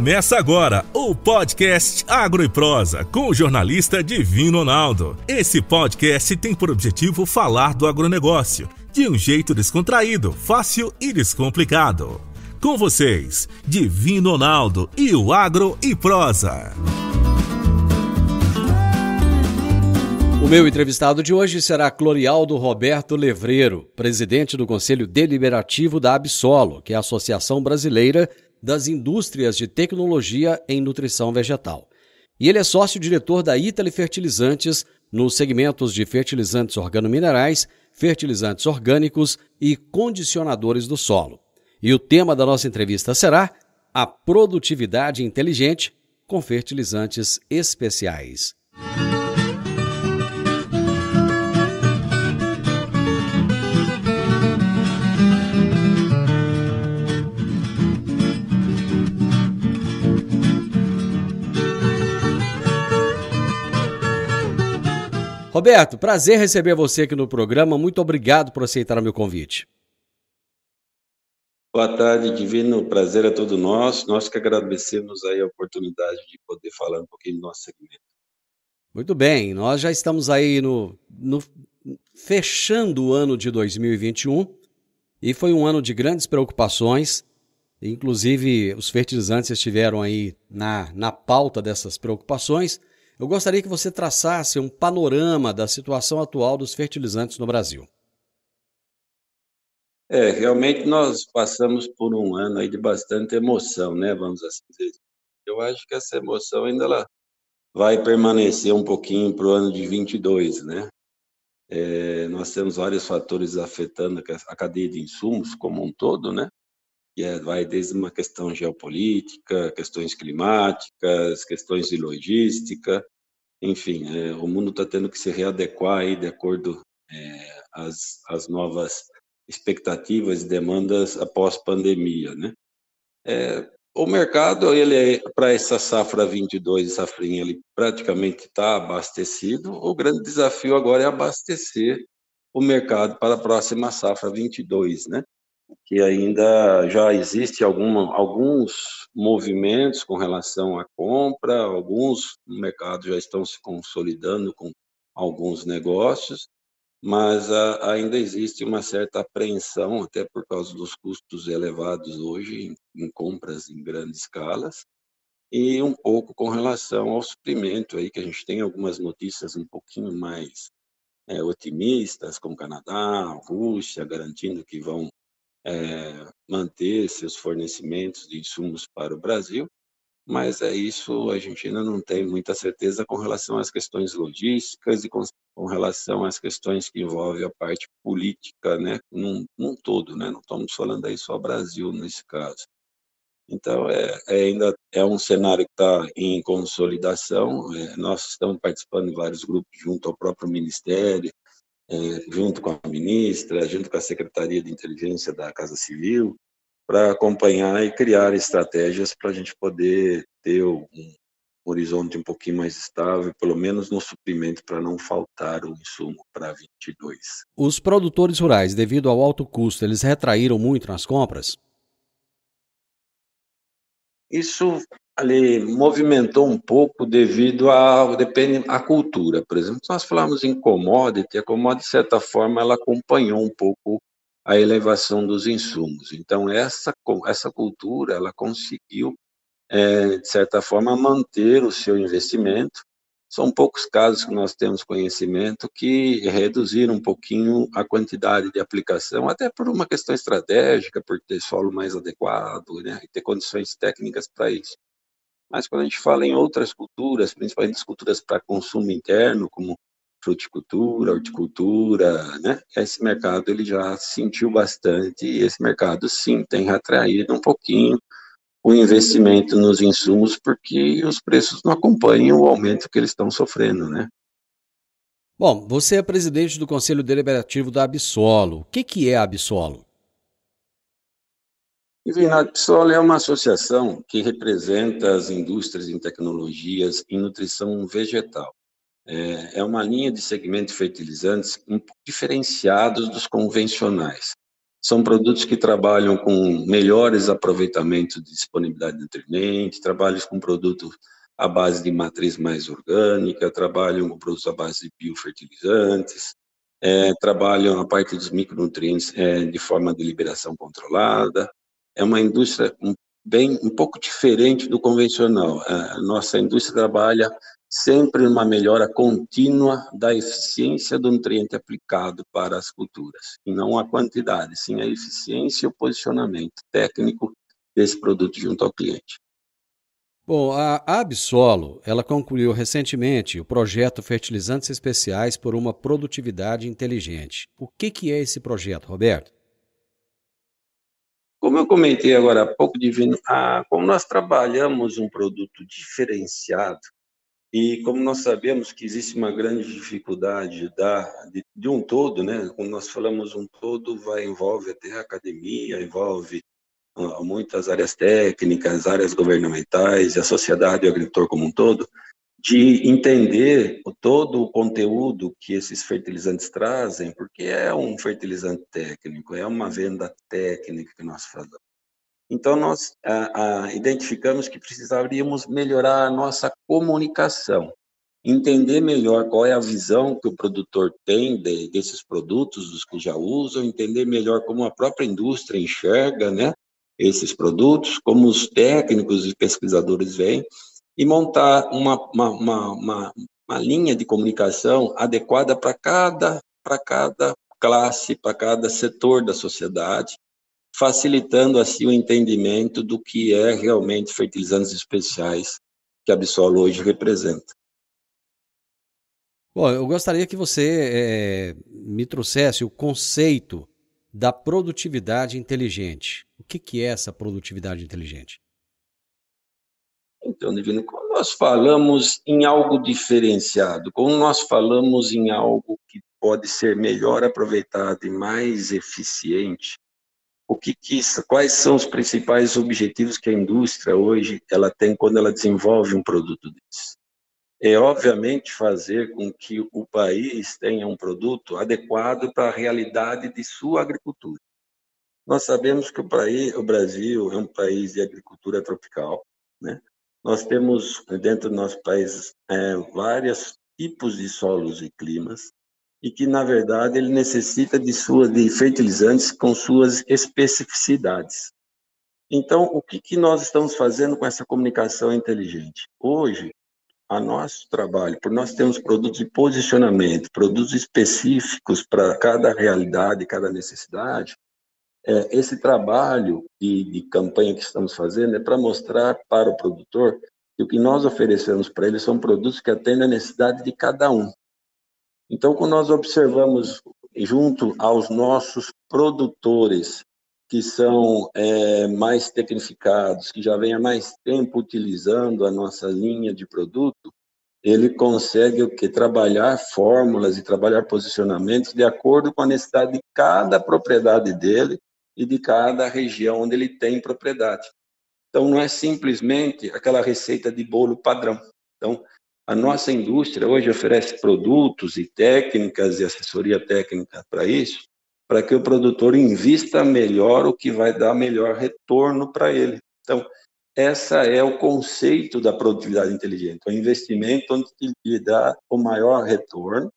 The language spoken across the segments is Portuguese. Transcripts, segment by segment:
Começa agora o podcast Agro e Prosa com o jornalista Divino Ronaldo. Esse podcast tem por objetivo falar do agronegócio de um jeito descontraído, fácil e descomplicado. Com vocês, Divino Ronaldo e o Agro e Prosa. O meu entrevistado de hoje será Clorialdo Roberto Levreiro, presidente do Conselho Deliberativo da Absolo, que é a Associação Brasileira das Indústrias de Tecnologia em Nutrição Vegetal. E ele é sócio-diretor da Itali Fertilizantes nos segmentos de fertilizantes organominerais, fertilizantes orgânicos e condicionadores do solo. E o tema da nossa entrevista será a produtividade inteligente com fertilizantes especiais. Roberto, prazer receber você aqui no programa. Muito obrigado por aceitar o meu convite. Boa tarde, Divino. O prazer é todo nosso. Nós que agradecemos aí a oportunidade de poder falar um pouquinho do nosso segmento. Muito bem, nós já estamos aí fechando o ano de 2021 e foi um ano de grandes preocupações. Inclusive, os fertilizantes estiveram aí na pauta dessas preocupações. Eu gostaria que você traçasse um panorama da situação atual dos fertilizantes no Brasil. Realmente nós passamos por um ano aí de bastante emoção, né? Vamos assim dizer. Eu acho que essa emoção ainda ela vai permanecer um pouquinho para o ano de 22, né? Nós temos vários fatores afetando a cadeia de insumos como um todo, né? Vai desde uma questão geopolítica, questões climáticas, questões de logística, enfim, o mundo está tendo que se readequar aí de acordo às novas expectativas e demandas após pandemia, né? O mercado, ele para essa safra 22, safrinha, ele praticamente está abastecido. O grande desafio agora é abastecer o mercado para a próxima safra 22, né? Que ainda já existe alguns movimentos com relação à compra, alguns mercados já estão se consolidando com alguns negócios, mas ainda existe uma certa apreensão, até por causa dos custos elevados hoje em compras em grandes escalas, e um pouco com relação ao suprimento, aí, que a gente tem algumas notícias um pouquinho mais otimistas, como Canadá, Rússia, garantindo que vão manter seus fornecimentos de insumos para o Brasil, mas isso a gente ainda não tem muita certeza com relação às questões logísticas e com relação às questões que envolvem a parte política, né, num todo, né, não estamos falando aí só Brasil nesse caso. Então, ainda é um cenário que está em consolidação. Nós estamos participando de vários grupos junto ao próprio Ministério, junto com a ministra, junto com a Secretaria de Inteligência da Casa Civil, para acompanhar e criar estratégias para a gente poder ter um horizonte um pouquinho mais estável, pelo menos no suprimento, para não faltar o insumo para 22. Os produtores rurais, devido ao alto custo, eles retraíram muito nas compras? Isso ali movimentou um pouco devido à cultura. Por exemplo, se nós falarmos em commodity, a commodity, de certa forma, ela acompanhou um pouco a elevação dos insumos. Então, essa cultura, ela conseguiu, de certa forma, manter o seu investimento. São poucos casos que nós temos conhecimento que reduziram um pouquinho a quantidade de aplicação, até por uma questão estratégica, por ter solo mais adequado, né, e ter condições técnicas para isso. Mas quando a gente fala em outras culturas, principalmente as culturas para consumo interno, como fruticultura, horticultura, né, esse mercado ele já sentiu bastante, e esse mercado sim tem retraído um pouquinho o investimento nos insumos, porque os preços não acompanham o aumento que eles estão sofrendo, né? Bom, você é presidente do Conselho Deliberativo da Absolo. O que é a Absolo? A Absolo é uma associação que representa as indústrias em tecnologias em nutrição vegetal. É uma linha de segmento de fertilizantes um pouco diferenciados dos convencionais. São produtos que trabalham com melhores aproveitamentos de disponibilidade de nutrientes, trabalham com produtos à base de matriz mais orgânica, trabalham com produtos à base de biofertilizantes, trabalham a parte dos micronutrientes de forma de liberação controlada. É uma indústria um pouco diferente do convencional. A nossa indústria trabalha sempre numa melhora contínua da eficiência do nutriente aplicado para as culturas, e não a quantidade, sim a eficiência e o posicionamento técnico desse produto junto ao cliente. Bom, a Absolo, ela concluiu recentemente o projeto Fertilizantes Especiais por uma Produtividade Inteligente. O que é esse projeto, Roberto? Como eu comentei agora há pouco, Divino, como nós trabalhamos um produto diferenciado, e como nós sabemos que existe uma grande dificuldade de um todo, né? Quando nós falamos um todo, envolve até a academia, envolve muitas áreas técnicas, áreas governamentais, e a sociedade e o agricultor como um todo, de entender todo o conteúdo que esses fertilizantes trazem, porque é um fertilizante técnico, é uma venda técnica que nós falamos. Então, nós identificamos que precisaríamos melhorar a nossa comunicação, entender melhor qual é a visão que o produtor tem desses produtos, dos que já usam, entender melhor como a própria indústria enxerga, né, esses produtos, como os técnicos e pesquisadores veem, e montar uma linha de comunicação adequada para cada classe, para cada setor da sociedade, facilitando assim o entendimento do que é realmente fertilizantes especiais que a Absolo hoje representa. Bom, eu gostaria que você me trouxesse o conceito da produtividade inteligente. O que é essa produtividade inteligente? Então, Divino, quando nós falamos em algo diferenciado, quando nós falamos em algo que pode ser melhor aproveitado e mais eficiente, quais são os principais objetivos que a indústria hoje ela tem quando ela desenvolve um produto desse? É, obviamente, fazer com que o país tenha um produto adequado para a realidade de sua agricultura. Nós sabemos que o Brasil é um país de agricultura tropical, né? Nós temos dentro do nosso país vários tipos de solos e climas, e que, na verdade, ele necessita de fertilizantes com suas especificidades. Então, o que nós estamos fazendo com essa comunicação inteligente? Hoje, a nosso trabalho, por nós termos produtos de posicionamento, produtos específicos para cada realidade, cada necessidade, esse trabalho de campanha que estamos fazendo é para mostrar para o produtor que o que nós oferecemos para ele são produtos que atendem a necessidade de cada um. Então, quando nós observamos junto aos nossos produtores, que são mais tecnificados, que já vêm há mais tempo utilizando a nossa linha de produto, ele consegue trabalhar fórmulas e trabalhar posicionamentos de acordo com a necessidade de cada propriedade dele e de cada região onde ele tem propriedade. Então, não é simplesmente aquela receita de bolo padrão. Então, a nossa indústria hoje oferece produtos e técnicas e assessoria técnica para isso, para que o produtor invista melhor, o que vai dar melhor retorno para ele. Então, esse é o conceito da produtividade inteligente, o investimento onde lhe dá o maior retorno,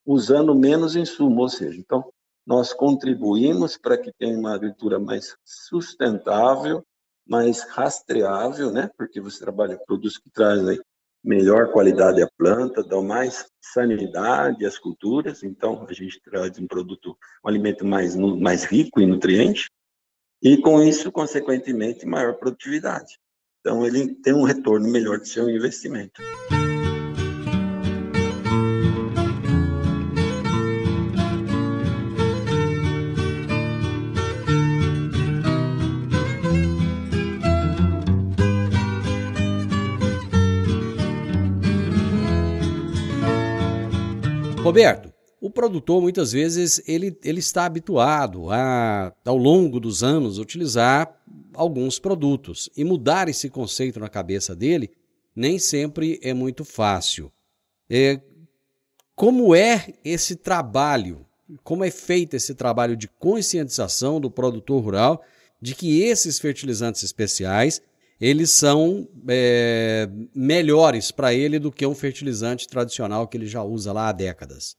usando menos insumo, ou seja, então, nós contribuímos para que tenha uma agricultura mais sustentável, mais rastreável, né? Porque você trabalha com produtos que trazem melhor qualidade à planta, dão mais sanidade às culturas, então a gente traz um alimento mais rico em nutrientes, e com isso, consequentemente, maior produtividade. Então ele tem um retorno melhor do seu investimento. Roberto, o produtor muitas vezes ele está habituado a, ao longo dos anos, utilizar alguns produtos, e mudar esse conceito na cabeça dele nem sempre é muito fácil. Como é esse trabalho como é feito esse trabalho de conscientização do produtor rural de que esses fertilizantes especiais, eles são melhores para ele do que um fertilizante tradicional que ele já usa lá há décadas.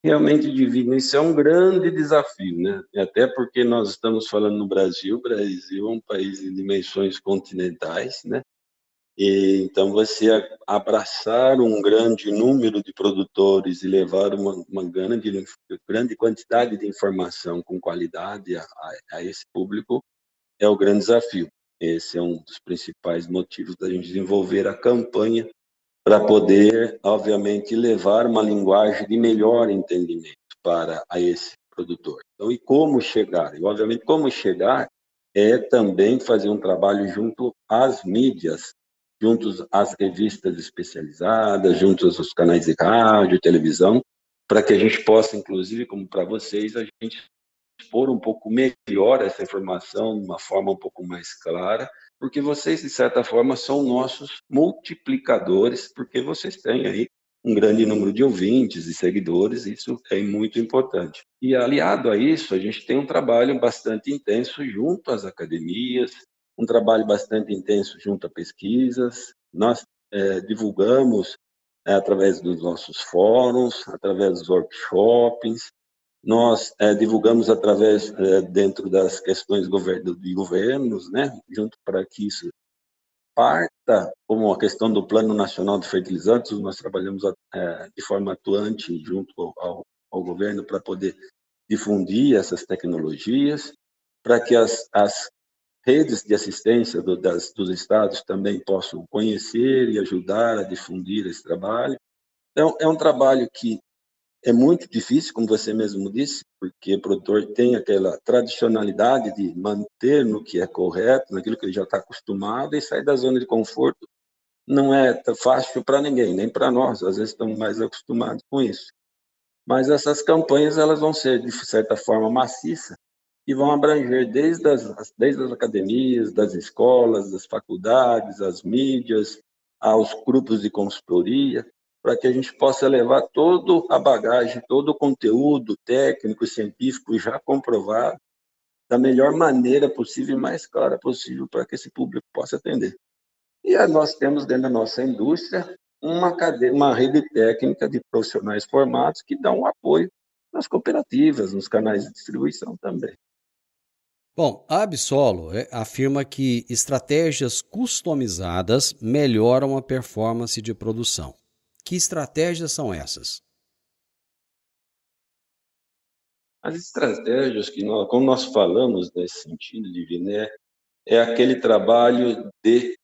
Realmente, Divino, isso é um grande desafio, né? Até porque nós estamos falando no Brasil, o Brasil é um país de dimensões continentais, né? E, então, você abraçar um grande número de produtores e levar uma grande quantidade de informação com qualidade a esse público é o grande desafio. Esse é um dos principais motivos da gente desenvolver a campanha para poder, obviamente, levar uma linguagem de melhor entendimento para esse produtor. Então, e como chegar? E, obviamente, como chegar é também fazer um trabalho junto às mídias, junto às revistas especializadas, junto aos canais de rádio, televisão, para que a gente possa, inclusive, como para vocês, a gente expor um pouco melhor essa informação, de uma forma um pouco mais clara, porque vocês, de certa forma, são nossos multiplicadores, porque vocês têm aí um grande número de ouvintes e seguidores, isso é muito importante. E, aliado a isso, a gente tem um trabalho bastante intenso junto às academias, um trabalho bastante intenso junto a pesquisas. Nós divulgamos através dos nossos fóruns, através dos workshops, nós divulgamos através, dentro das questões de governos, né, junto para que isso parta, como a questão do Plano Nacional de Fertilizantes, nós trabalhamos de forma atuante junto ao governo para poder difundir essas tecnologias, para que as redes de assistência dos estados também possam conhecer e ajudar a difundir esse trabalho. Então, é um trabalho que é muito difícil, como você mesmo disse, porque o produtor tem aquela tradicionalidade de manter no que é correto, naquilo que ele já está acostumado, e sair da zona de conforto não é fácil para ninguém, nem para nós, às vezes estamos mais acostumados com isso. Mas essas campanhas elas vão ser, de certa forma, maciças e vão abranger desde as academias, das escolas, das faculdades, as mídias, aos grupos de consultoria, para que a gente possa levar toda a bagagem, todo o conteúdo técnico, científico já comprovado, da melhor maneira possível e mais clara possível para que esse público possa atender. E nós temos dentro da nossa indústria uma rede técnica de profissionais formados que dão apoio nas cooperativas, nos canais de distribuição também. Bom, a Absolo afirma que estratégias customizadas melhoram a performance de produção. Que estratégias são essas? As estratégias que como nós falamos nesse sentido, Diviné, é aquele trabalho de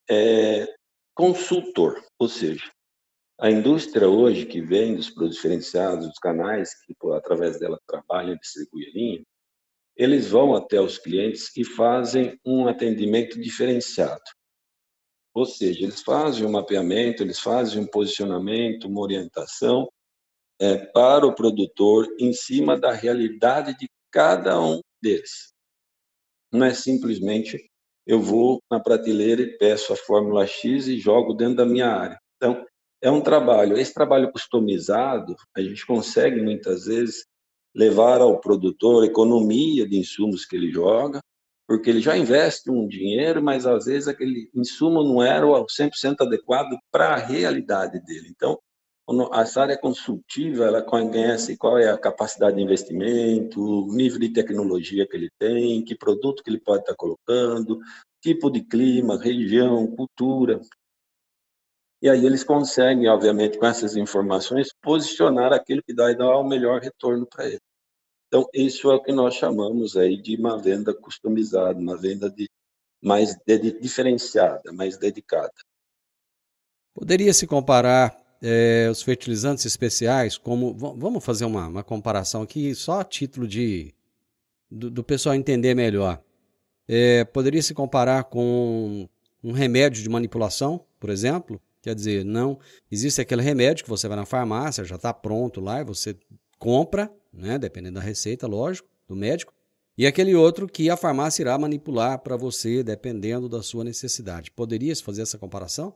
consultor, ou seja, a indústria hoje que vende os produtos diferenciados, os canais que através dela trabalham e distribuem a linha, eles vão até os clientes e fazem um atendimento diferenciado. Ou seja, eles fazem um mapeamento, eles fazem um posicionamento, uma orientação para o produtor em cima da realidade de cada um deles. Não é simplesmente eu vou na prateleira e peço a fórmula X e jogo dentro da minha área. Então, é um trabalho. Esse trabalho customizado, a gente consegue muitas vezes levar ao produtor economia de insumos que ele joga, porque ele já investe um dinheiro, mas às vezes aquele insumo não era o 100% adequado para a realidade dele. Então, essa área consultiva, ela conhece qual é a capacidade de investimento, o nível de tecnologia que ele tem, que produto que ele pode estar colocando, tipo de clima, região, cultura. E aí eles conseguem, obviamente, com essas informações, posicionar aquilo que dá o melhor retorno para ele. Então, isso é o que nós chamamos aí de uma venda customizada, uma venda mais diferenciada, mais dedicada. Poderia se comparar os fertilizantes especiais como... Vamos fazer uma comparação aqui, só a título do pessoal entender melhor. Poderia se comparar com um remédio de manipulação, por exemplo? Quer dizer, não existe aquele remédio que você vai na farmácia, já está pronto lá, e você compra, né, dependendo da receita, lógico, do médico, e aquele outro que a farmácia irá manipular para você, dependendo da sua necessidade. Poderia-se fazer essa comparação?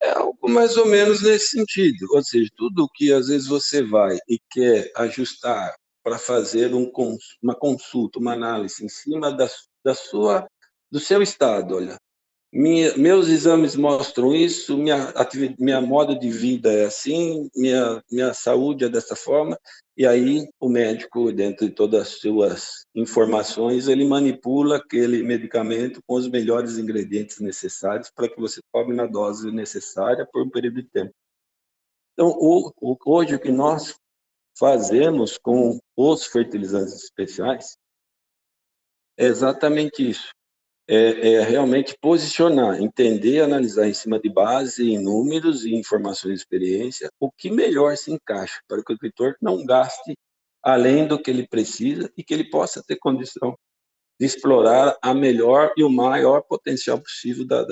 É algo mais ou menos nesse sentido. Ou seja, tudo que às vezes você vai e quer ajustar para fazer uma consulta, uma análise em cima do seu estado. Olha, meus exames mostram isso, minha modo de vida é assim, minha saúde é dessa forma, e aí o médico, dentro de todas as suas informações, ele manipula aquele medicamento com os melhores ingredientes necessários para que você tome na dose necessária por um período de tempo. Então, hoje, o que nós fazemos com os fertilizantes especiais é exatamente isso. É realmente posicionar, entender, analisar em cima de base em números e informações de experiência o que melhor se encaixa para que o agricultor não gaste além do que ele precisa e que ele possa ter condição de explorar a melhor e o maior potencial possível da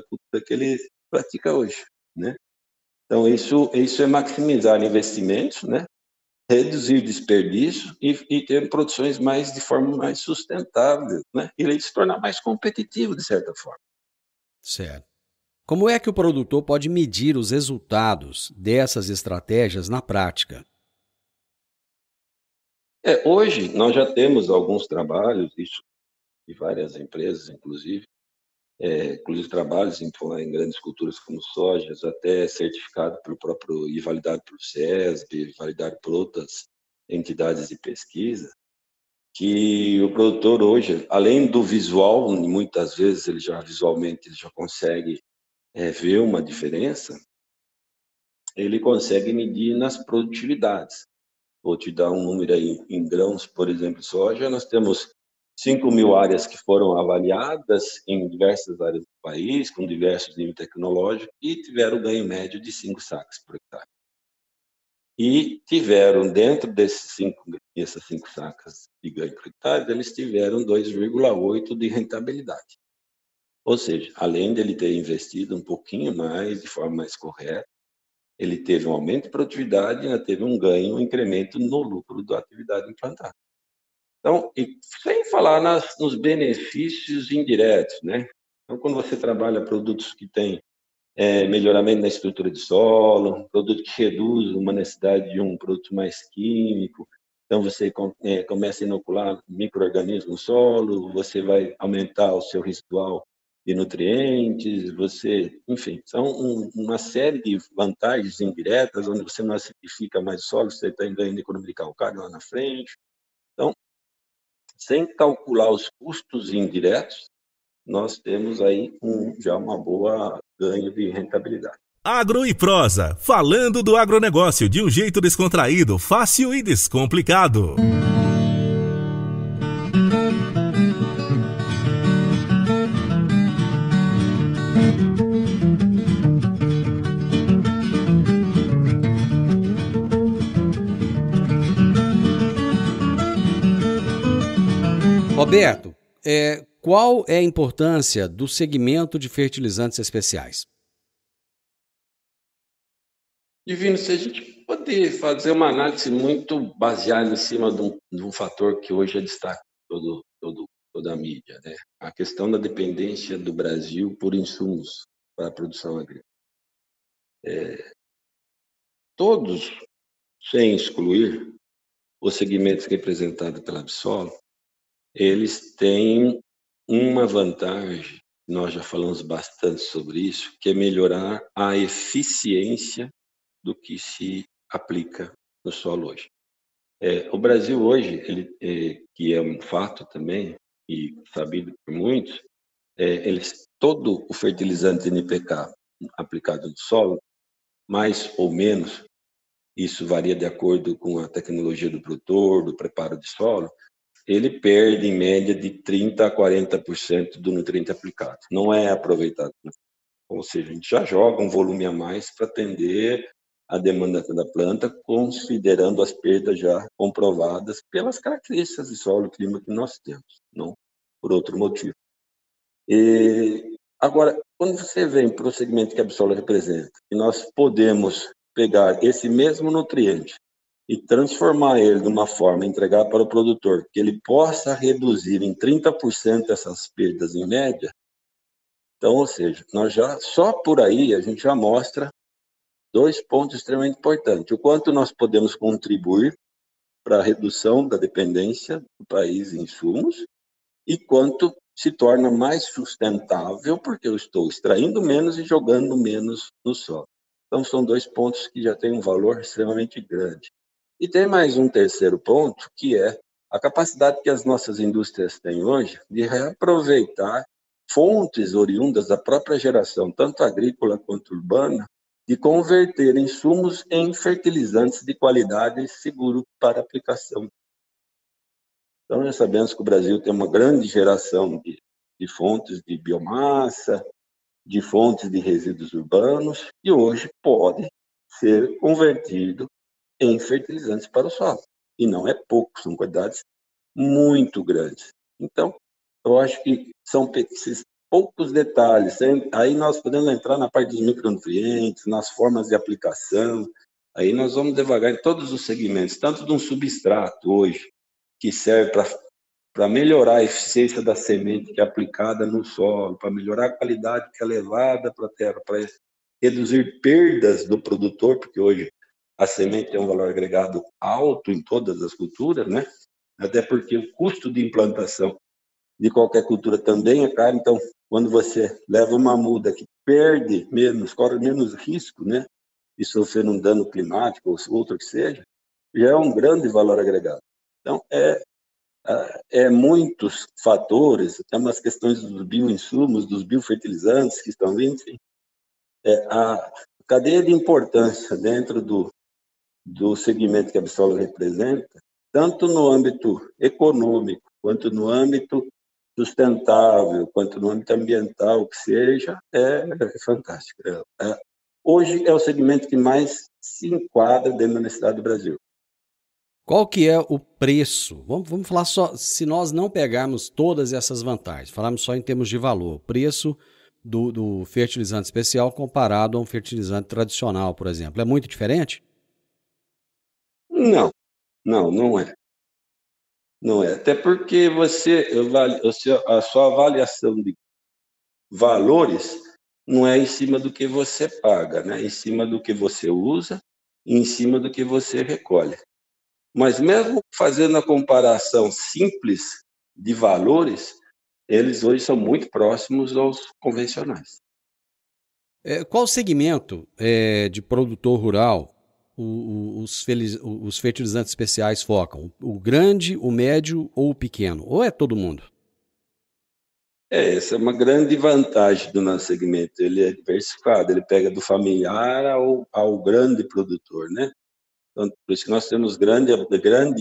cultura que ele pratica hoje, né? Então, isso é maximizar investimentos, né? Reduzir desperdício e ter produções de forma mais sustentável, né? E ele se tornar mais competitivo, de certa forma. Certo. Como é que o produtor pode medir os resultados dessas estratégias na prática? Hoje, nós já temos alguns trabalhos, isso de várias empresas, inclusive trabalhos em grandes culturas como sojas, até certificado pelo próprio e validado pelo SESB, validado por outras entidades de pesquisa, que o produtor hoje, além do visual, muitas vezes ele já consegue ver uma diferença, ele consegue medir nas produtividades. Vou te dar um número aí em grãos, por exemplo, soja, nós temos 5.000 áreas que foram avaliadas em diversas áreas do país, com diversos níveis tecnológicos, e tiveram ganho médio de 5 sacas por hectare. E tiveram, dentro dessas 5 sacas de ganho por hectare, eles tiveram 2,8 de rentabilidade. Ou seja, além de ele ter investido um pouquinho mais, de forma mais correta, ele teve um aumento de produtividade e ainda teve um ganho, um incremento no lucro da atividade implantada. Então, e sem falar nos benefícios indiretos, né? Então, quando você trabalha produtos que têm melhoramento na estrutura de solo, produto que reduz uma necessidade de um produto mais químico, então você começa a inocular micro-organismos no solo, você vai aumentar o seu residual de nutrientes, enfim, são uma série de vantagens indiretas, onde você não acidifica mais o solo, você está ganhando economia de calcário lá na frente. Então, sem calcular os custos indiretos, nós temos aí já uma boa ganho de rentabilidade. Agro e Prosa, falando do agronegócio de um jeito descontraído, fácil e descomplicado. Roberto, qual é a importância do segmento de fertilizantes especiais? Divino, se a gente poder fazer uma análise muito baseada em cima de um fator que hoje é destaque toda a mídia, né? A questão da dependência do Brasil por insumos para a produção agrícola. Todos, sem excluir os segmentos representados pela Absolo, eles têm uma vantagem, nós já falamos bastante sobre isso, que é melhorar a eficiência do que se aplica no solo hoje. O Brasil hoje, que é um fato também, e sabido por muitos, todo o fertilizante NPK aplicado no solo, mais ou menos, isso varia de acordo com a tecnologia do produtor, do preparo de solo, ele perde em média de 30% a 40% do nutriente aplicado. Não é aproveitado. Ou seja, a gente já joga um volume a mais para atender a demanda da planta, considerando as perdas já comprovadas pelas características de solo e clima que nós temos, não por outro motivo. Agora, quando você vem para o segmento que a Absolo representa, e nós podemos pegar esse mesmo nutriente e transformar ele de uma forma, entregar para o produtor, que ele possa reduzir em 30% essas perdas em média, Então, ou seja, nós já, só por aí a gente já mostra 2 pontos extremamente importantes. O quanto nós podemos contribuir para a redução da dependência do país em insumos e quanto se torna mais sustentável, porque eu estou extraindo menos e jogando menos no solo. Então, são 2 pontos que já têm um valor extremamente grande. E tem mais um terceiro ponto, que é a capacidade que as nossas indústrias têm hoje de reaproveitar fontes oriundas da própria geração, tanto agrícola quanto urbana, de converter insumos em fertilizantes de qualidade e seguro para aplicação. Então, nós sabemos que o Brasil tem uma grande geração de fontes de biomassa, de fontes de resíduos urbanos, e hoje pode ser convertido em fertilizantes para o solo. E não é pouco, são quantidades muito grandes. Então, eu acho que são esses poucos detalhes. Aí nós podemos entrar na parte dos micronutrientes, nas formas de aplicação. Aí nós vamos devagar em todos os segmentos, tanto de um substrato hoje, que serve para melhorar a eficiência da semente que é aplicada no solo, para melhorar a qualidade que é levada para a terra, para reduzir perdas do produtor, porque hoje a semente tem um valor agregado alto em todas as culturas, né? Até porque o custo de implantação de qualquer cultura também é caro. Então, quando você leva uma muda que perde menos, corre menos risco, né, de sofrer um dano climático ou outro que seja, já é um grande valor agregado. Então, muitos fatores, até umas questões dos bioinsumos, dos biofertilizantes que estão vindo, enfim. A cadeia de importância dentro do segmento que a Absol representa, tanto no âmbito econômico, quanto no âmbito sustentável, quanto no âmbito ambiental, que seja, é fantástico. Hoje é o segmento que mais se enquadra dentro da necessidade do Brasil. Qual que é o preço? Vamos falar só, se nós não pegarmos todas essas vantagens, falarmos só em termos de valor, o preço do fertilizante especial comparado a um fertilizante tradicional, por exemplo, é muito diferente? Não é. Não é. Até porque a sua avaliação de valores não é em cima do que você paga, né? É em cima do que você usa e em cima do que você recolhe. Mas mesmo fazendo a comparação simples de valores, eles hoje são muito próximos aos convencionais. Qual segmento de produtor rural os fertilizantes especiais focam? O grande, o médio ou o pequeno? Ou é todo mundo? Essa é uma grande vantagem do nosso segmento. Ele é diversificado, ele pega do familiar ao grande produtor, né? Então, por isso que nós temos grandes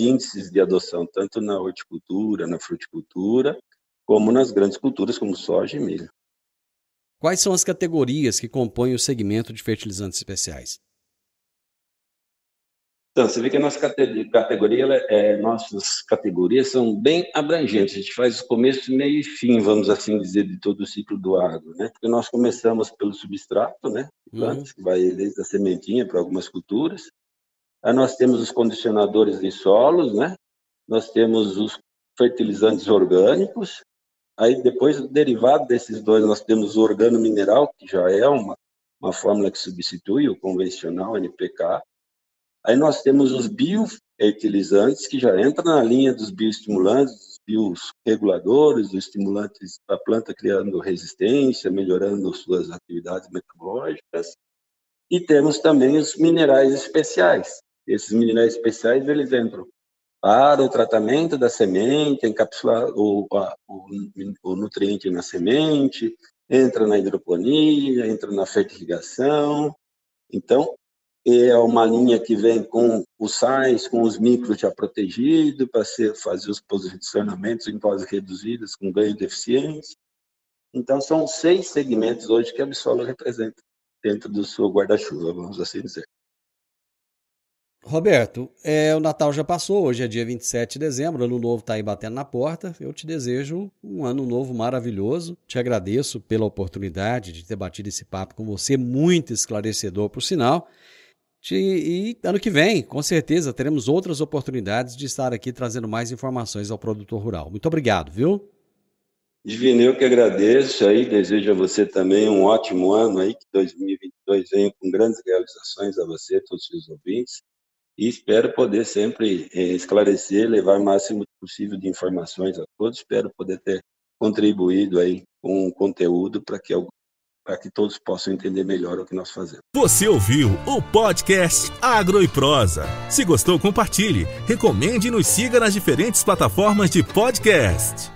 índices de adoção, tanto na horticultura, na fruticultura, como nas grandes culturas, como soja e milho. Quais são as categorias que compõem o segmento de fertilizantes especiais? Então, você vê que a nossa nossas categorias são bem abrangentes. A gente faz o começo, meio e fim, vamos assim dizer, de todo o ciclo do agro, né? Porque nós começamos pelo substrato, né? Plantas, que vai desde a sementinha para algumas culturas. Aí nós temos os condicionadores de solos, né? Nós temos os fertilizantes orgânicos. Aí depois, derivado desses dois, nós temos o organo-mineral, que já é uma fórmula que substitui o convencional NPK. Aí nós temos os biofertilizantes, que já entram na linha dos bioestimulantes, dos biorreguladores, dos estimulantes da planta criando resistência, melhorando suas atividades metabológicas. E temos também os minerais especiais. Esses minerais especiais, eles entram para o tratamento da semente, encapsular o nutriente na semente, entra na hidroponia, entra na fertirrigação. Então, é uma linha que vem com os sais, com os micros já protegidos, para fazer os posicionamentos em doses reduzidas, com ganho de eficiência. Então, são 6 segmentos hoje que a Absol representa dentro do seu guarda-chuva, vamos assim dizer. Roberto, o Natal já passou, hoje é dia 27 de dezembro, ano novo está aí batendo na porta. Eu te desejo um ano novo maravilhoso, te agradeço pela oportunidade de ter batido esse papo com você, muito esclarecedor por sinal. E ano que vem, com certeza, teremos outras oportunidades de estar aqui trazendo mais informações ao produtor rural. Muito obrigado, viu? Divino, eu que agradeço aí, desejo a você também um ótimo ano aí, que 2022 venha com grandes realizações a você, a todos os seus ouvintes, e espero poder sempre esclarecer, levar o máximo possível de informações a todos, espero poder ter contribuído aí com o conteúdo para que todos possam entender melhor o que nós fazemos. Você ouviu o podcast Agro e Prosa. Se gostou, compartilhe, recomende e nos siga nas diferentes plataformas de podcast.